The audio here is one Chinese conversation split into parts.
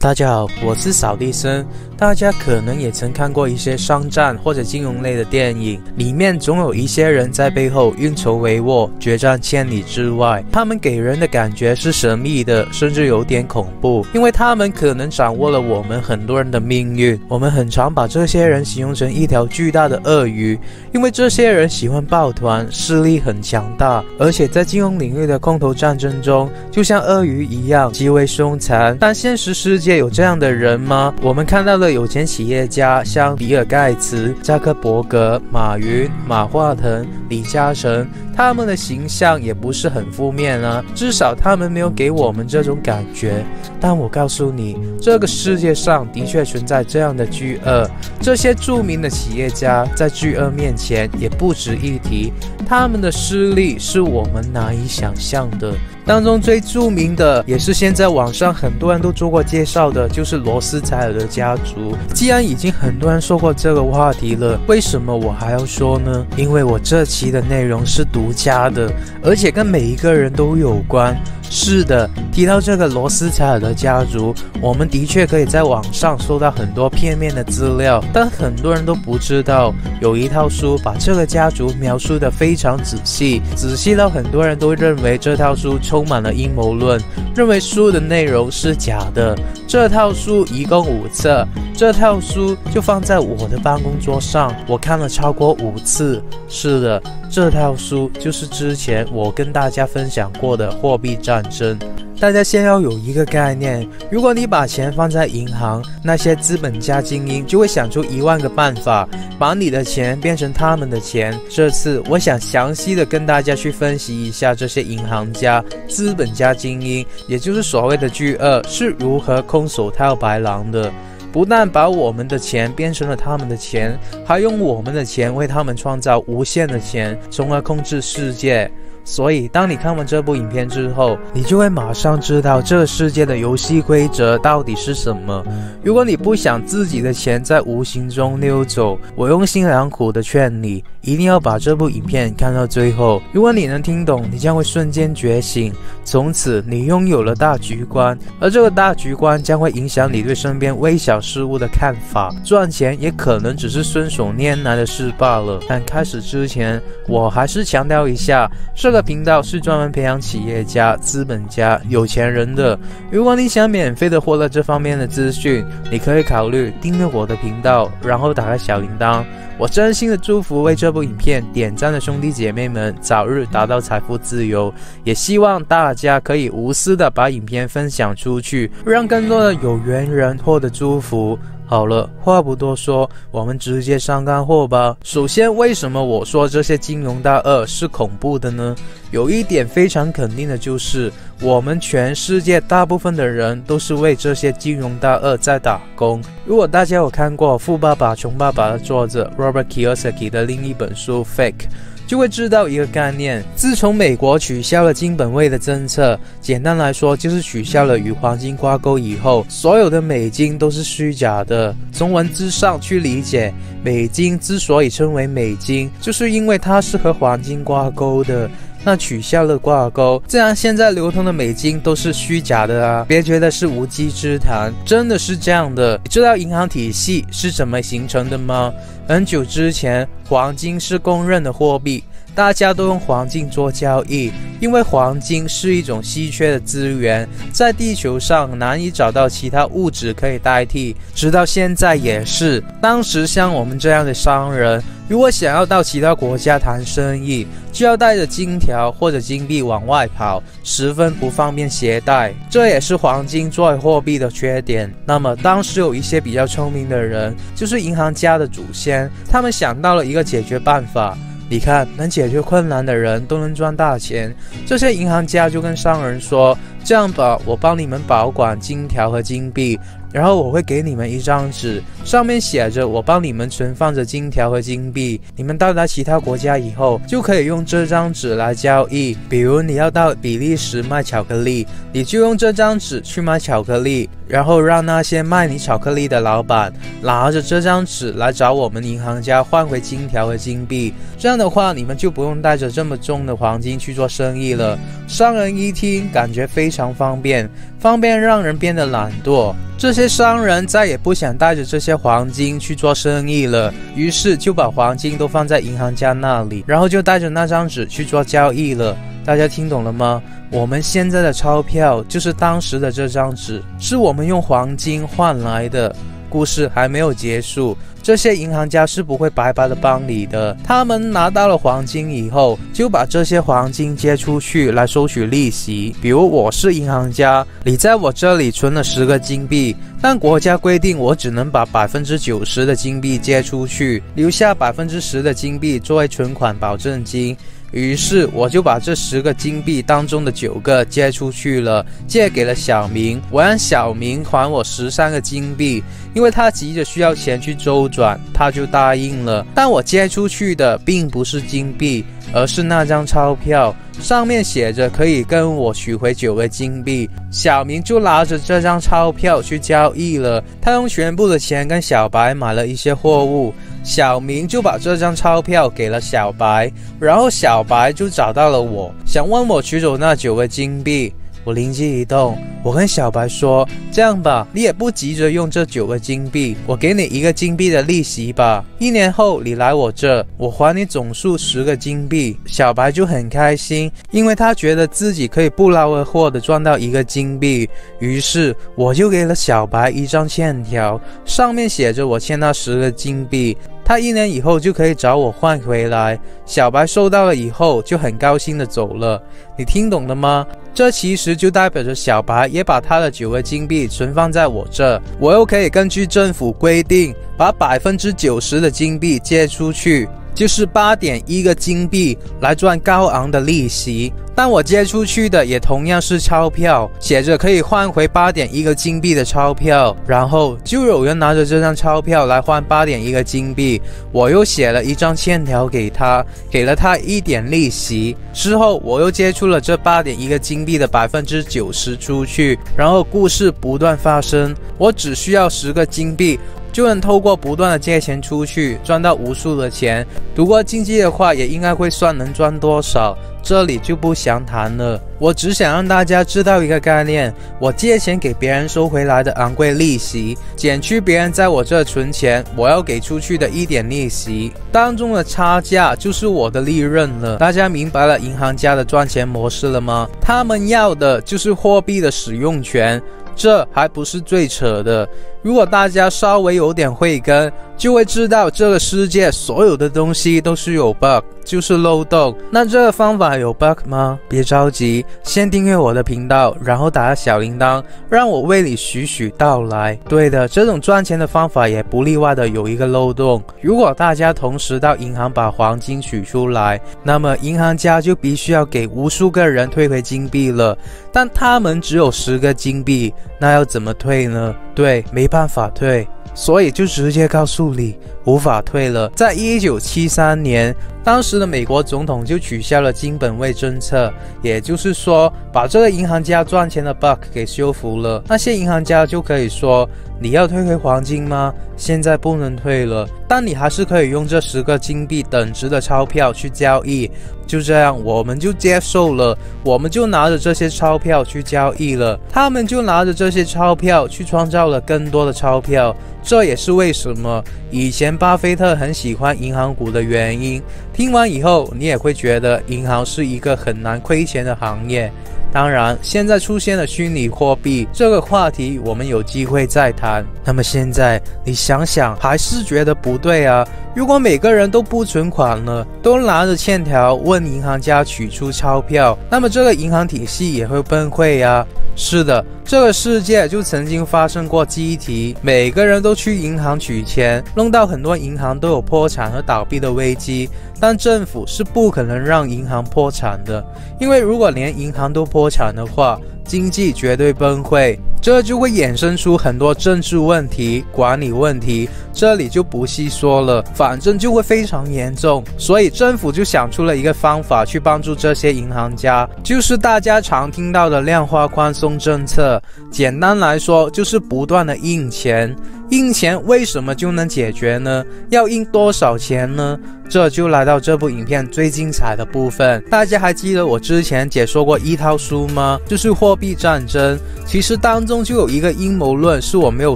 大家好，我是扫地僧。大家可能也曾看过一些商战或者金融类的电影，里面总有一些人在背后运筹帷幄，决战千里之外。他们给人的感觉是神秘的，甚至有点恐怖，因为他们可能掌握了我们很多人的命运。我们很常把这些人形容成一条巨大的鳄鱼，因为这些人喜欢抱团，势力很强大，而且在金融领域的空头战争中，就像鳄鱼一样极为凶残。但现实世界有这样的人吗？我们看到的有钱企业家，像比尔盖茨、扎克伯格、马云、马化腾、李嘉诚，他们的形象也不是很负面啊，至少他们没有给我们这种感觉。但我告诉你，这个世界上的确存在这样的巨鳄，这些著名的企业家在巨鳄面前也不值一提，他们的势力是我们难以想象的。当中最著名的，也是现在网上很多人都做过介绍的，就是罗斯柴尔德家族。既然已经很多人说过这个话题了，为什么我还要说呢？因为我这期的内容是独家的，而且跟每一个人都有关。是的，提到这个罗斯柴尔德家族，我们的确可以在网上搜到很多片面的资料，但很多人都不知道，有一套书把这个家族描述得非常仔细到很多人都认为这套书充满了阴谋论，认为书的内容是假的。这套书一共5册，这套书就放在我的办公桌上，我看了超过5次。是的，这套书就是之前我跟大家分享过的货币战争。大家先要有一个概念，如果你把钱放在银行，那些资本家精英就会想出1万个办法，把你的钱变成他们的钱。这次我想详细的跟大家去分析一下这些银行家、资本家精英，也就是所谓的巨鳄，是如何空手套白狼的。不但把我们的钱变成了他们的钱，还用我们的钱为他们创造无限的钱，从而控制世界。所以当你看完这部影片之后，你就会马上知道这个世界的游戏规则到底是什么。如果你不想自己的钱在无形中溜走，我用心良苦的劝你，一定要把这部影片看到最后。如果你能听懂，你将会瞬间觉醒，从此你拥有了大局观，而这个大局观将会影响你对身边微小事物的看法。赚钱也可能只是顺手拈来的事罢了。但开始之前，我还是强调一下，这个频道是专门培养企业家、资本家、有钱人的。如果你想免费的获得这方面的资讯，你可以考虑订阅我的频道，然后打开小铃铛。我真心的祝福为这部影片点赞的兄弟姐妹们早日达到财富自由，也希望大家可以无私的把影片分享出去，让更多的有缘人获得祝福。好了，话不多说，我们直接上干货吧。首先，为什么我说这些金融大鳄是恐怖的呢？有一点非常肯定的就是，我们全世界大部分的人都是为这些金融大鳄在打工。如果大家有看过《富爸爸穷爸爸》的作者 Robert Kiyosaki 的另一本书 Fake，就会知道一个概念，自从美国取消了金本位的政策，简单来说就是取消了与黄金挂钩以后，所有的美金都是虚假的。从文字上去理解，美金之所以称为美金，就是因为它是和黄金挂钩的。那取消了挂钩，自然现在流通的美金都是虚假的啊！别觉得是无稽之谈，真的是这样的。你知道银行体系是怎么形成的吗？很久之前，黄金是公认的货币，大家都用黄金做交易，因为黄金是一种稀缺的资源，在地球上难以找到其他物质可以代替，直到现在也是。当时像我们这样的商人，如果想要到其他国家谈生意，就要带着金条或者金币往外跑，十分不方便携带，这也是黄金作为货币的缺点。那么当时有一些比较聪明的人，就是银行家的祖先，他们想到了一个解决办法。你看，能解决困难的人都能赚大钱。这些银行家就跟商人说，这样吧，我帮你们保管金条和金币，然后我会给你们一张纸，上面写着我帮你们存放着金条和金币，你们到达其他国家以后就可以用这张纸来交易。比如你要到比利时卖巧克力，你就用这张纸去买巧克力，然后让那些卖你巧克力的老板拿着这张纸来找我们银行家换回金条和金币。这样的话，你们就不用带着这么重的黄金去做生意了。商人一听，感觉非常方便，方便让人变得懒惰。这些商人再也不想带着这些黄金去做生意了，于是就把黄金都放在银行家那里，然后就带着那张纸去做交易了。大家听懂了吗？我们现在的钞票就是当时的这张纸，是我们用黄金换来的。故事还没有结束，这些银行家是不会白白的帮你的。他们拿到了黄金以后，就把这些黄金借出去来收取利息。比如我是银行家，你在我这里存了10个金币，但国家规定我只能把90%的金币借出去，留下10%的金币作为存款保证金。于是我就把这10个金币当中的9个借出去了，借给了小明。我让小明还我13个金币，因为他急着需要钱去周转，他就答应了。但我借出去的并不是金币，而是那张钞票，上面写着可以跟我取回9个金币。小明就拿着这张钞票去交易了，他用全部的钱跟小白买了一些货物。小明就把这张钞票给了小白，然后小白就找到了我，想问我取走那9个金币。我灵机一动，我跟小白说，这样吧，你也不急着用这9个金币，我给你1个金币的利息吧。1年后你来我这，我还你总数10个金币。小白就很开心，因为他觉得自己可以不劳而获的赚到1个金币。于是我就给了小白一张欠条，上面写着我欠他10个金币，他1年以后就可以找我换回来。小白收到了以后就很高兴的走了。你听懂了吗？这其实就代表着小白也把他的9个金币存放在我这，我又可以根据政府规定把90%的金币借出去，就是8.1个金币来赚高昂的利息。但我借出去的也同样是钞票，写着可以换回8.1个金币的钞票，然后就有人拿着这张钞票来换8.1个金币。我又写了一张欠条给他，给了他1点利息。之后我又借出了这8.1个金币的90%出去，然后故事不断发生。我只需要10个金币，就能透过不断的借钱出去赚到无数的钱。读过经济的话也应该会算能赚多少，这里就不详谈了。我只想让大家知道一个概念，我借钱给别人收回来的昂贵利息，减去别人在我这存钱我要给出去的1点利息，当中的差价就是我的利润了。大家明白了银行家的赚钱模式了吗？他们要的就是货币的使用权。这还不是最扯的，如果大家稍微有点慧根，就会知道这个世界所有的东西都是有 bug， 就是漏洞。那这个方法有 bug 吗？别着急，先订阅我的频道，然后打下小铃铛，让我为你徐徐道来。对的，这种赚钱的方法也不例外的有一个漏洞，如果大家同时到银行把黄金取出来，那么银行家就必须要给无数个人退回金币了，但他们只有10个金币，那要怎么退呢？对，没办法退，所以就直接告诉你无法退了。在1973年，当时的美国总统就取消了金本位政策，也就是说把这个银行家赚钱的 bug 给修复了。那些银行家就可以说，你要退回黄金吗？现在不能退了，但你还是可以用这10个金币等值的钞票去交易。就这样，我们就接受了，我们就拿着这些钞票去交易了，他们就拿着这些钞票去创造了更多的钞票。这也是为什么以前巴菲特很喜欢银行股的原因。听完以后，你也会觉得银行是一个很难亏钱的行业。当然，现在出现了虚拟货币这个话题，我们有机会再谈。那么现在你想想，还是觉得不对啊？如果每个人都不存款了，都拿着欠条问银行家取出钞票，那么这个银行体系也会崩溃啊。是的，这个世界就曾经发生过集体，每个人都去银行取钱，弄到很多银行都有破产和倒闭的危机。但政府是不可能让银行破产的，因为如果连银行都破产的话，经济绝对崩溃，这就会衍生出很多政治问题、管理问题，这里就不细说了，反正就会非常严重。所以政府就想出了一个方法去帮助这些银行家，就是大家常听到的量化宽松政策。简单来说，就是不断的印钱。印钱为什么就能解决呢？要印多少钱呢？这就来到这部影片最精彩的部分。大家还记得我之前解说过一套书吗？就是货币战争。其实当中就有一个阴谋论是我没有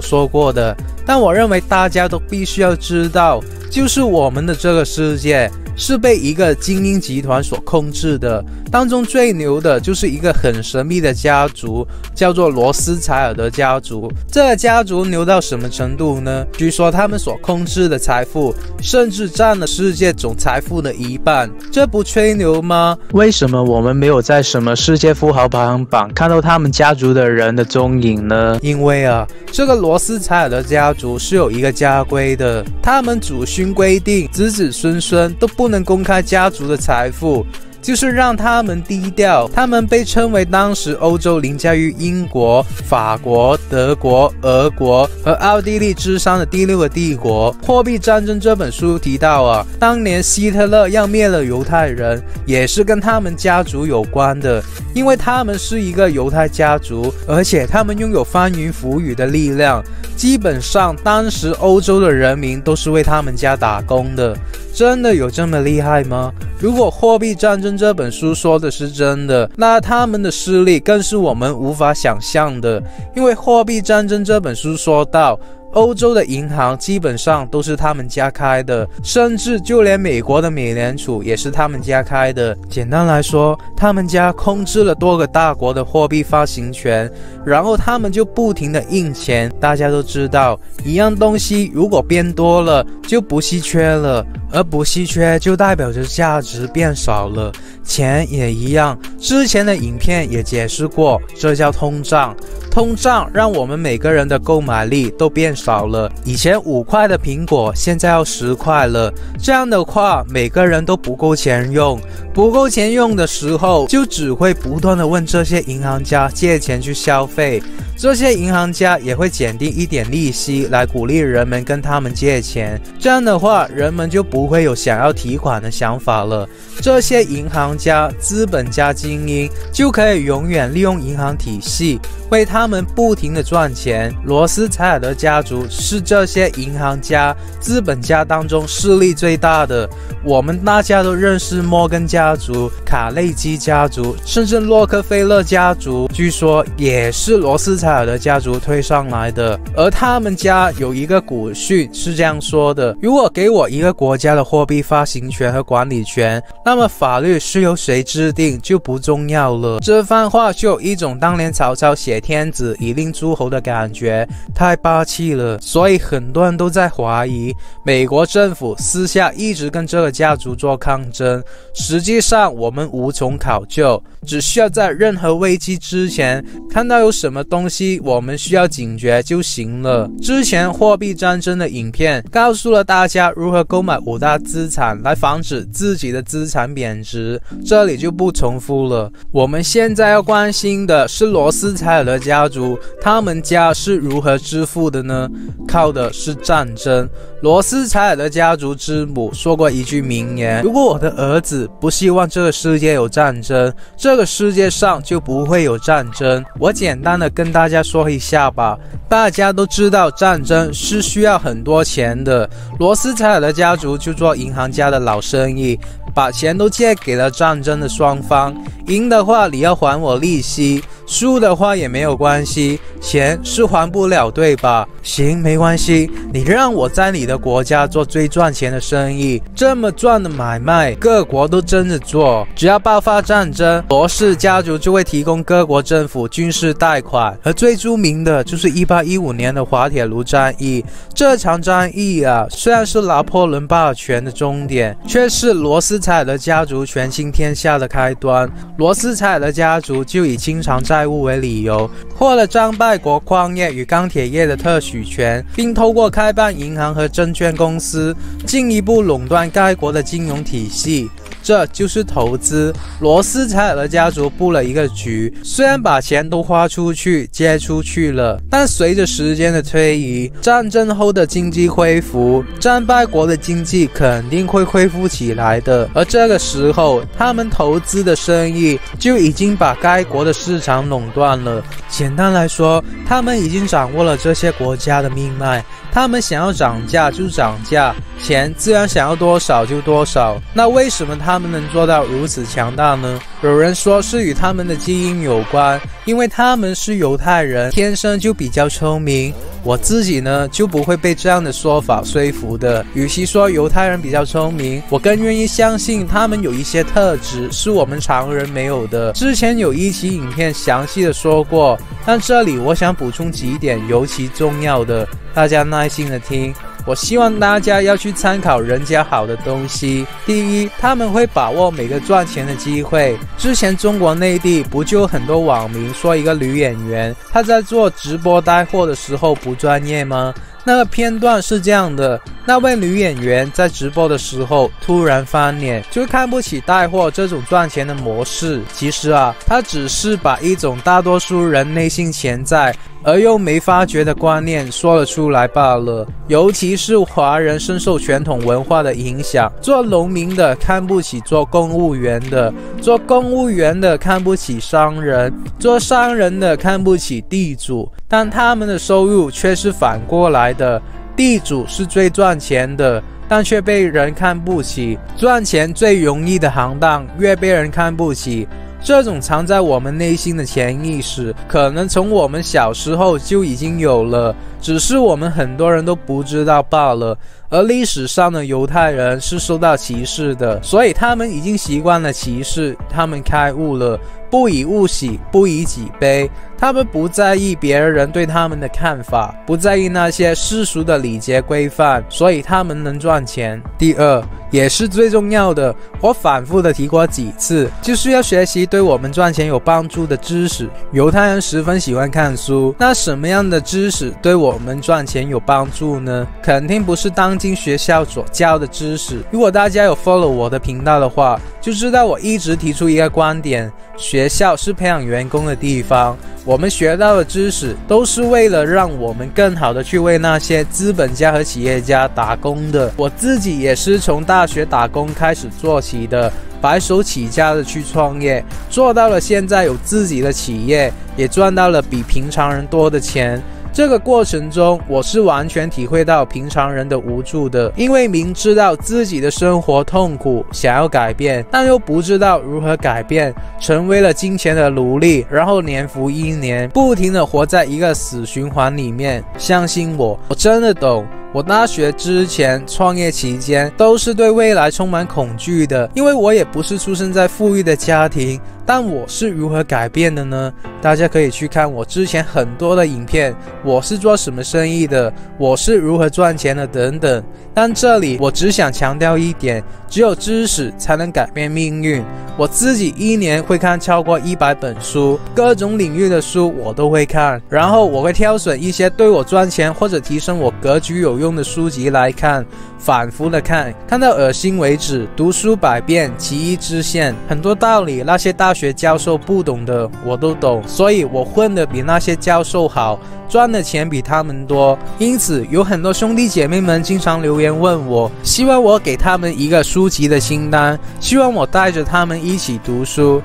说过的，但我认为大家都必须要知道，就是我们的这个世界是被一个精英集团所控制的，当中最牛的就是一个很神秘的家族，叫做罗斯柴尔德家族。这个家族牛到什么程度呢？据说他们所控制的财富甚至占了世界总财富的一半，这不吹牛吗？为什么我们没有在什么世界富豪排行榜看到他们家族的人的踪影呢？因为这个罗斯柴尔德家族是有一个家规的，他们祖训规定子子孙孙都不能公开家族的财富，就是让他们低调。他们被称为当时欧洲凌驾于英国、法国、德国、俄国和奥地利之上的第6个帝国。货币战争这本书提到当年希特勒要灭了犹太人，也是跟他们家族有关的，因为他们是一个犹太家族，而且他们拥有翻云覆雨的力量。基本上当时欧洲的人民都是为他们家打工的。真的有这么厉害吗？如果货币战争这本书说的是真的，那他们的势力更是我们无法想象的。因为货币战争这本书说到，欧洲的银行基本上都是他们家开的，甚至就连美国的美联储也是他们家开的。简单来说，他们家控制了多个大国的货币发行权，然后他们就不停的印钱。大家都知道，一样东西如果变多了，就不稀缺了，而不稀缺就代表着价值变少了。钱也一样，之前的影片也解释过，这叫通胀。通胀让我们每个人的购买力都变少了，以前5块的苹果现在要10块了，这样的话每个人都不够钱用，不够钱用的时候就只会不断的问这些银行家借钱去消费，这些银行家也会减低一点利息来鼓励人们跟他们借钱，这样的话人们就不会有想要提款的想法了，这些银行家、资本家、精英就可以永远利用银行体系为他们不停的赚钱。罗斯柴尔德家族是这些银行家、资本家当中势力最大的。我们大家都认识摩根家族、卡内基家族，甚至洛克菲勒家族，据说也是罗斯柴尔德家族推上来的。而他们家有一个古训是这样说的：如果给我一个国家的货币发行权和管理权，那么法律是由谁制定就不重要了。这番话就有一种当年曹操写天子以令诸侯的感觉，太霸气了。所以很多人都在怀疑美国政府私下一直跟这个家族做抗争，实际上我们无从考究，只需要在任何危机之前看到有什么东西我们需要警觉就行了。之前货币战争的影片告诉了大家如何购买5大资产来防止自己的资产贬值，这里就不重复了。我们现在要关心的是罗斯柴尔德家族，他们家是如何致富的呢？靠的是战争。罗斯柴尔德家族之母说过一句名言：如果我的儿子不希望这个世界有战争，这个世界上就不会有战争。我简单的跟大家说一下吧，大家都知道战争是需要很多钱的，罗斯柴尔德家族就做银行家的老生意，把钱都借给了战争的双方，赢的话你要还我利息，输的话也没有关系，钱是还不了对吧？行，没关系，你让我在你的国家做最赚钱的生意，这么赚的买卖各国都争着做，只要爆发战争，罗氏家族就会提供各国政府军事贷款。而最著名的就是1815年的滑铁卢战役，这场战役虽然是拿破仑霸权的终点，却是罗斯柴尔德家族权倾天下的开端。罗斯柴尔德家族就以清偿债务为理由，获了战败国矿业与钢铁业的特许权，并透过开办银行和证券公司进一步垄断该国的金融体系。这就是投资。罗斯柴尔德家族布了一个局，虽然把钱都花出去借出去了，但随着时间的推移，战争后的经济恢复，战败国的经济肯定会恢复起来的，而这个时候他们投资的生意就已经把该国的市场垄断了。简单来说，他们已经掌握了这些国家的命脉，他们想要涨价就涨价，钱自然想要多少就多少。那为什么他们能做到如此强大呢？有人说是与他们的基因有关，因为他们是犹太人，天生就比较聪明。我自己呢，就不会被这样的说法说服的。与其说犹太人比较聪明，我更愿意相信他们有一些特质是我们常人没有的。之前有一期影片详细的说过，但这里我想补充几点尤其重要的，大家耐心的听。我希望大家要去参考人家好的东西。第一，他们会把握每个赚钱的机会。之前中国内地不就有很多网民说一个女演员她在做直播带货的时候不专业吗？那个片段是这样的，那位女演员在直播的时候突然翻脸，就看不起带货这种赚钱的模式。其实啊，她只是把一种大多数人内心潜在而又没发觉的观念说了出来罢了。尤其是华人深受传统文化的影响，做农民的看不起做公务员的，做公务员的看不起商人，做商人的看不起地主，但他们的收入却是反过来的，地主是最赚钱的，但却被人看不起，赚钱最容易的行当越被人看不起。这种藏在我们内心的潜意识，可能从我们小时候就已经有了，只是我们很多人都不知道罢了。而历史上的犹太人是受到歧视的，所以他们已经习惯了歧视，他们开悟了，不以物喜，不以己悲。他们不在意别人对他们的看法，不在意那些世俗的礼节规范，所以他们能赚钱。第二，也是最重要的，我反复的提过几次，就是要学习对我们赚钱有帮助的知识。犹太人十分喜欢看书，那什么样的知识对我们赚钱有帮助呢？肯定不是当今学校所教的知识。如果大家有 follow 我的频道的话，就知道我一直提出一个观点，学校是培养员工的地方，我们学到的知识都是为了让我们更好的去为那些资本家和企业家打工的。我自己也是从大学打工开始做起的，白手起家的去创业，做到了现在有自己的企业，也赚到了比平常人多的钱。这个过程中，我是完全体会到平常人的无助的，因为明知道自己的生活痛苦，想要改变，但又不知道如何改变，成为了金钱的奴隶，然后年复一年，不停地活在一个死循环里面。相信我，我真的懂。我大学之前创业期间都是对未来充满恐惧的，因为我也不是出生在富裕的家庭。但我是如何改变的呢？大家可以去看我之前很多的影片，我是做什么生意的，我是如何赚钱的等等。但这里我只想强调一点，只有知识才能改变命运。我自己一年会看超过100本书，各种领域的书我都会看，然后我会挑选一些对我赚钱或者提升我格局有用的书籍来看，反复的看，看到恶心为止。读书百遍，其义自现。很多道理那些大学教授不懂的我都懂，所以我混得比那些教授好，赚的钱比他们多。因此有很多兄弟姐妹们经常留言问我，希望我给他们一个书籍的清单，希望我带着他们一起读书。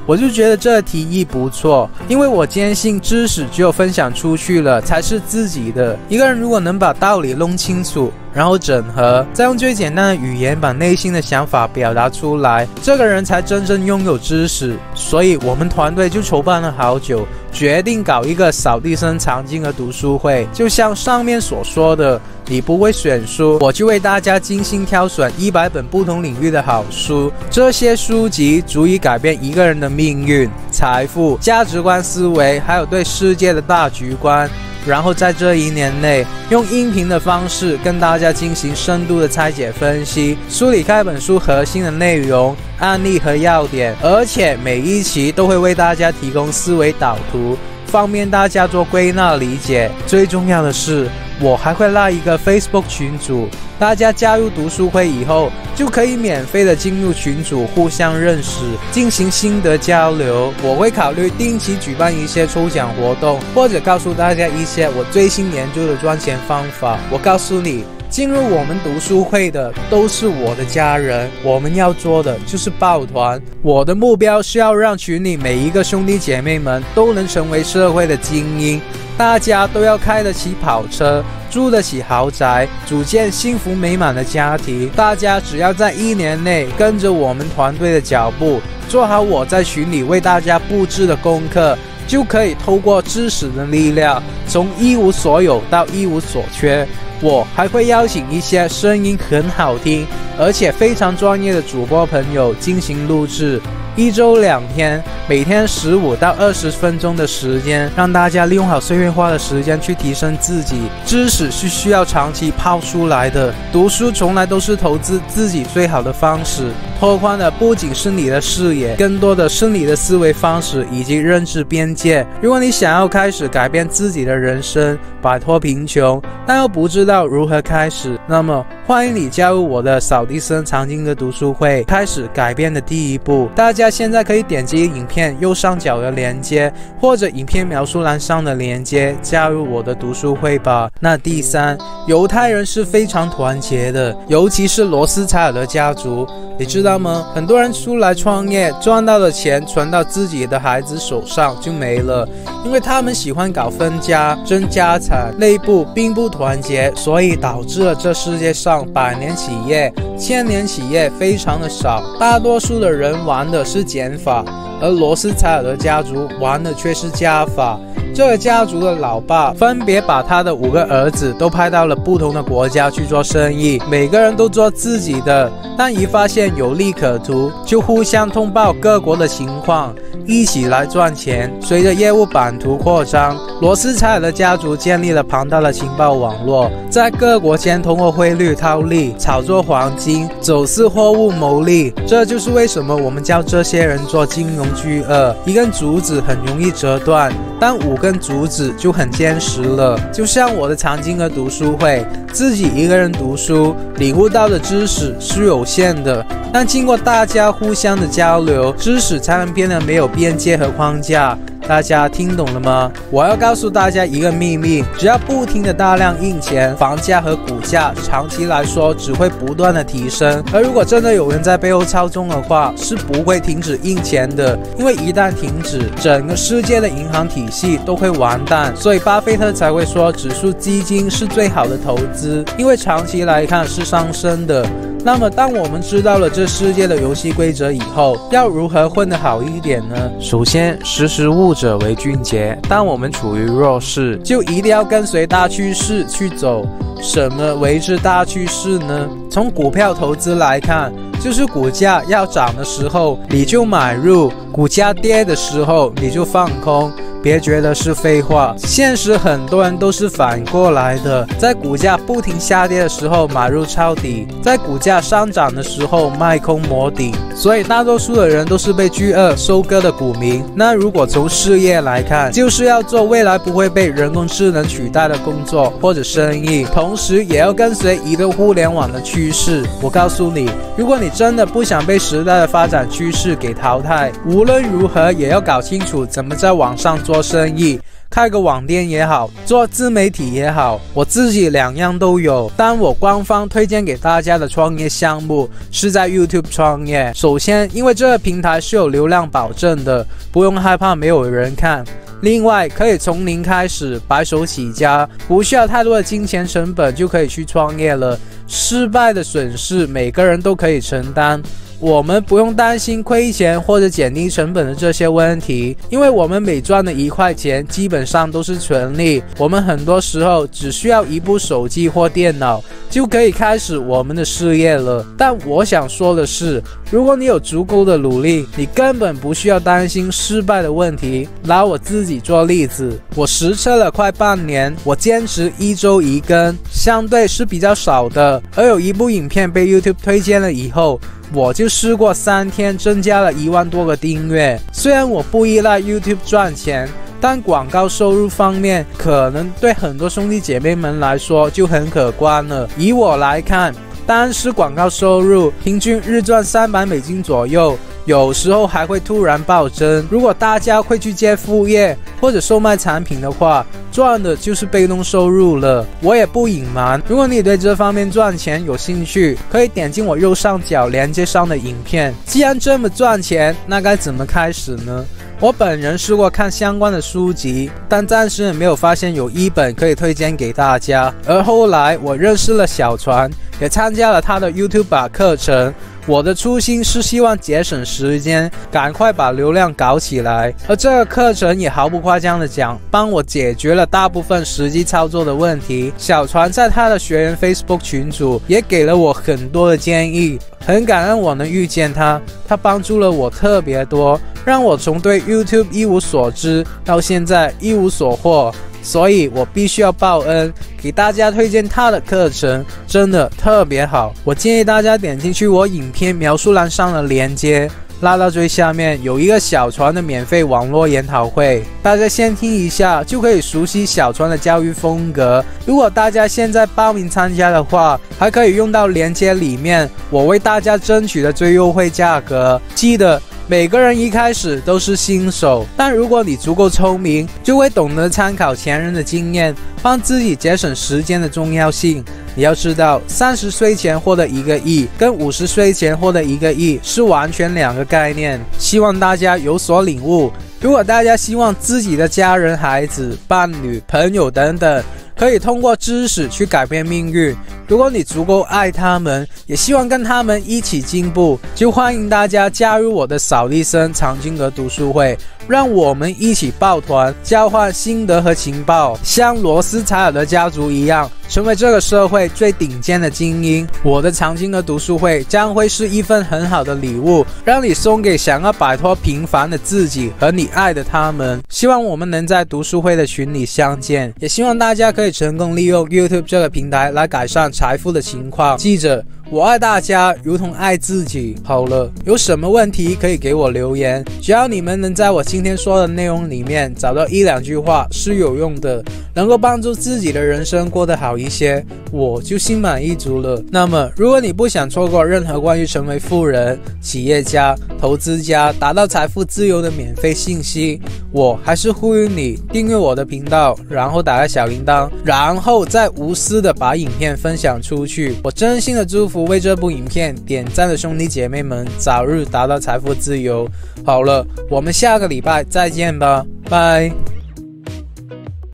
我就觉得这提议不错，因为我坚信知识只有分享出去了才是自己的。一个人如果能把道理弄清楚，然后整合，再用最简单的语言把内心的想法表达出来，这个人才真正拥有知识。所以我们团队就筹办了好久，决定搞一个扫地僧藏经的读书会。就像上面所说的，你不会选书，我就为大家精心挑选100本不同领域的好书，这些书籍足以改变一个人的命运、财富、价值观、思维，还有对世界的大局观。然后在这1年内，用音频的方式跟大家进行深度的拆解分析，梳理该本书核心的内容、案例和要点，而且每一期都会为大家提供思维导图，方便大家做归纳理解。最重要的是，我还会拉一个 Facebook 群组，大家加入读书会以后，就可以免费的进入群组，互相认识，进行心得交流。我会考虑定期举办一些抽奖活动，或者告诉大家一些我最新研究的赚钱方法。我告诉你，进入我们读书会的都是我的家人，我们要做的就是抱团。我的目标是要让群里每一个兄弟姐妹们都能成为社会的精英，大家都要开得起跑车，住得起豪宅，组建幸福美满的家庭。大家只要在1年内跟着我们团队的脚步，做好我在群里为大家布置的功课，就可以透过知识的力量，从一无所有到一无所缺。我还会邀请一些声音很好听而且非常专业的主播朋友进行录制，1周2天，每天15到20分钟的时间，让大家利用好碎片化的时间去提升自己。知识是需要长期泡出来的，读书从来都是投资自己最好的方式。拓宽的不仅是你的视野，更多的是你的思维方式以及认知边界。如果你想要开始改变自己的人生，摆脱贫穷，但又不知道如何开始，那么欢迎你加入我的扫地僧藏经的读书会，开始改变的第一步。大家现在可以点击影片右上角的连接，或者影片描述栏上的连接，加入我的读书会吧。那第3，犹太人是非常团结的，尤其是罗斯柴尔德家族。你知道吗？很多人出来创业，赚到的钱传到自己的孩子手上就没了，因为他们喜欢搞分家、争家产，内部并不团结，所以导致了这世界上100年企业、1000年企业非常的少。大多数的人玩的是减法，而罗斯柴尔德家族玩的却是加法。这个家族的老爸分别把他的5个儿子都派到了不同的国家去做生意，每个人都做自己的，但一发现有利可图，就互相通报各国的情况，一起来赚钱。随着业务版图扩张，罗斯柴尔德家族建立了庞大的情报网络，在各国间通过汇率套利、炒作黄金、走私货物牟利。这就是为什么我们叫这些人做金融巨鳄。一根竹子很容易折断，但5根竹子就很坚实了。就像我的藏经和读书会，自己一个人读书，领悟到的知识是有限的，但经过大家互相的交流，知识才能变得没有边界和框架。大家听懂了吗？我要告诉大家一个秘密，只要不停的大量印钱，房价和股价长期来说只会不断的提升，而如果真的有人在背后操纵的话，是不会停止印钱的，因为一旦停止，整个世界的银行体系都会完蛋。所以巴菲特才会说指数基金是最好的投资，因为长期来看是上升的。那么当我们知道了这世界的游戏规则以后，要如何混得好一点呢？首先，识时务者为俊杰。当我们处于弱势，就一定要跟随大趋势去走。什么为之大趋势呢？从股票投资来看，就是股价要涨的时候你就买入，股价跌的时候你就放空。别觉得是废话，现实很多人都是反过来的，在股价不停下跌的时候买入抄底，在股价上涨的时候卖空摸底，所以大多数的人都是被巨鳄收割的股民。那如果从事业来看，就是要做未来不会被人工智能取代的工作或者生意，同时也要跟随移动互联网的趋势。我告诉你，如果你真的不想被时代的发展趋势给淘汰，无论如何也要搞清楚怎么在网上做生意，开个网店也好，做自媒体也好，我自己2样都有。但我官方推荐给大家的创业项目是在 YouTube 创业。首先，因为这个平台是有流量保证的，不用害怕没有人看。另外，可以从零开始，白手起家，不需要太多的金钱成本就可以去创业了。失败的损失每个人都可以承担，我们不用担心亏钱或者减低成本的这些问题，因为我们每赚的1块钱基本上都是纯利。我们很多时候只需要一部手机或电脑就可以开始我们的事业了。但我想说的是，如果你有足够的努力，你根本不需要担心失败的问题。拿我自己做例子，我实测了快半年，我坚持1周1更，相对是比较少的。而有一部影片被 YouTube 推荐了以后，我就试过3天增加了1万多个订阅。虽然我不依赖 YouTube 赚钱，但广告收入方面，可能对很多兄弟姐妹们来说就很可观了。以我来看，单是广告收入，平均日赚$300左右。有时候还会突然暴增。如果大家会去接副业或者售卖产品的话，赚的就是被动收入了。我也不隐瞒，如果你对这方面赚钱有兴趣，可以点进我右上角连接上的影片。既然这么赚钱，那该怎么开始呢？我本人试过看相关的书籍，但暂时也没有发现有一本可以推荐给大家。而后来我认识了小船，也参加了他的 YouTube 课程。我的初心是希望节省时间，赶快把流量搞起来。而这个课程也毫不夸张的讲，帮我解决了大部分实际操作的问题。小船在他的学员 Facebook 群组也给了我很多的建议，很感恩我能遇见他，他帮助了我特别多，让我从对 YouTube 一无所知到现在一无所获。所以我必须要报恩，给大家推荐他的课程，真的特别好。我建议大家点进去我影片描述栏上的链接，拉到最下面有一个小船的免费网络研讨会，大家先听一下就可以熟悉小船的教育风格。如果大家现在报名参加的话，还可以用到链接里面我为大家争取的最优惠价格。记得每个人一开始都是新手，但如果你足够聪明，就会懂得参考前人的经验，帮自己节省时间的重要性。你要知道，30岁前获得1个亿，跟50岁前获得1个亿是完全2个概念。希望大家有所领悟。如果大家希望自己的家人、孩子、伴侣、朋友等等，可以通过知识去改变命运。如果你足够爱他们，也希望跟他们一起进步，就欢迎大家加入我的扫地僧藏经阁读书会，让我们一起抱团，交换心得和情报，像罗斯柴尔德家族一样，成为这个社会最顶尖的精英。我的藏经阁读书会将会是一份很好的礼物，让你送给想要摆脱平凡的自己和你爱的他们。希望我们能在读书会的群里相见，也希望大家可以成功利用 YouTube 这个平台来改善财富的情况。记着，我爱大家如同爱自己。好了，有什么问题可以给我留言，只要你们能在我今天说的内容里面找到1-2句话是有用的，能够帮助自己的人生过得好一些，我就心满意足了。那么如果你不想错过任何关于成为富人、企业家、投资家、达到财富自由的免费信息，我还是呼吁你订阅我的频道，然后打开小铃铛，然后再无私的把影片分享出去。我真心的祝福为这部影片点赞的兄弟姐妹们早日达到财富自由。好了，我们下个礼拜再见吧，拜。